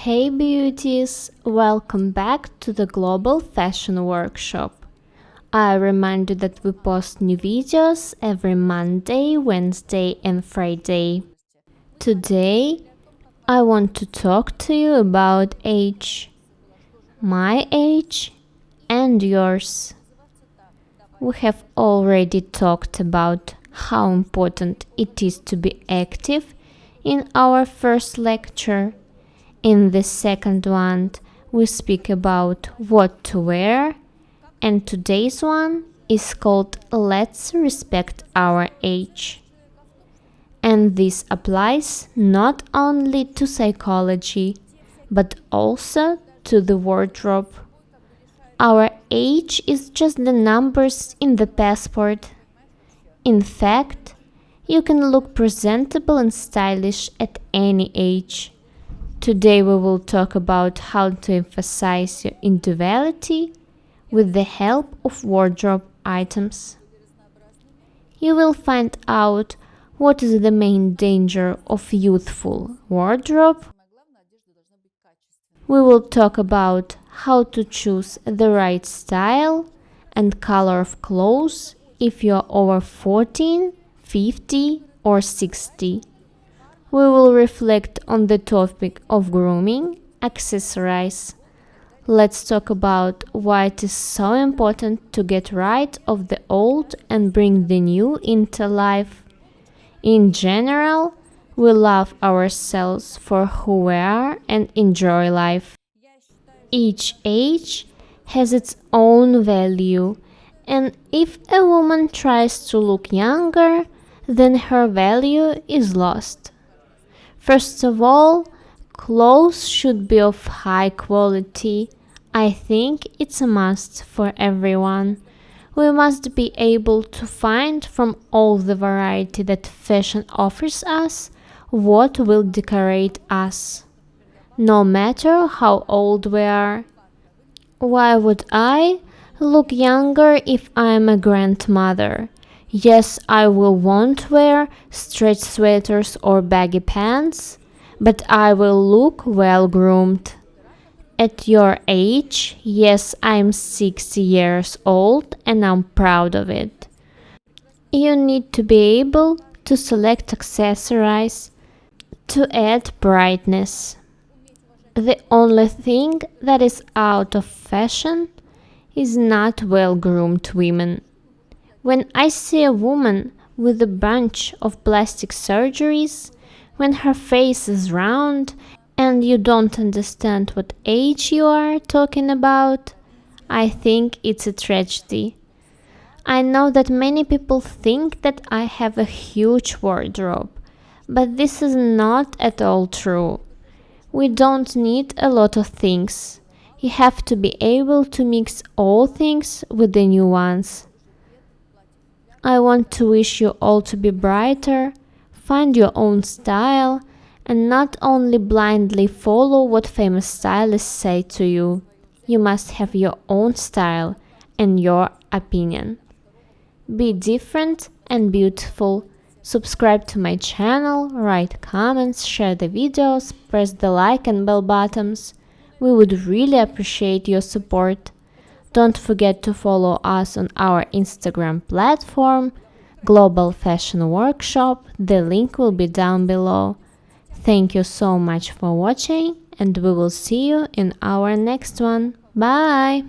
Hey beauties, welcome back to the Global Fashion Workshop. I remind you that we post new videos every Monday, Wednesday and Friday. Today, I want to talk to you about age. My age and yours. We have already talked about how important it is to be active in our first lecture. In the second one, we speak about what to wear, and today's one is called Let's Respect Our Age. And this applies not only to psychology, but also to the wardrobe. Our age is just the numbers in the passport. In fact, you can look presentable and stylish at any age. Today we will talk about how to emphasize your individuality with the help of wardrobe items. You will find out what is the main danger of youthful wardrobe. We will talk about how to choose the right style and color of clothes if you are over 14, 50 or 60. We will reflect on the topic of grooming, accessorize. Let's talk about why it is so important to get rid of the old and bring the new into life. In general, we love ourselves for who we are and enjoy life. Each age has its own value, and if a woman tries to look younger, then her value is lost. First of all, clothes should be of high quality. I think it's a must for everyone. We must be able to find from all the variety that fashion offers us what will decorate us, no matter how old we are. Why would I look younger if I'm a grandmother? Yes, I will won't wear stretch sweaters or baggy pants, but I will look well groomed. At your age, yes, I'm 60 years old and I'm proud of it. You need to be able to select accessories to add brightness. The only thing that is out of fashion is not well-groomed women. When I see a woman with a bunch of plastic surgeries, when her face is round and you don't understand what age you are talking about, I think it's a tragedy. I know that many people think that I have a huge wardrobe, but this is not at all true. We don't need a lot of things. You have to be able to mix all things with the new ones. I want to wish you all to be brighter, find your own style, and not only blindly follow what famous stylists say to you. You must have your own style and your opinion. Be different and beautiful. Subscribe to my channel, write comments, share the videos, press the like and bell buttons. We would really appreciate your support. Don't forget to follow us on our Instagram platform, Global Fashion Workshop. The link will be down below. Thank you so much for watching, and we will see you in our next one. Bye!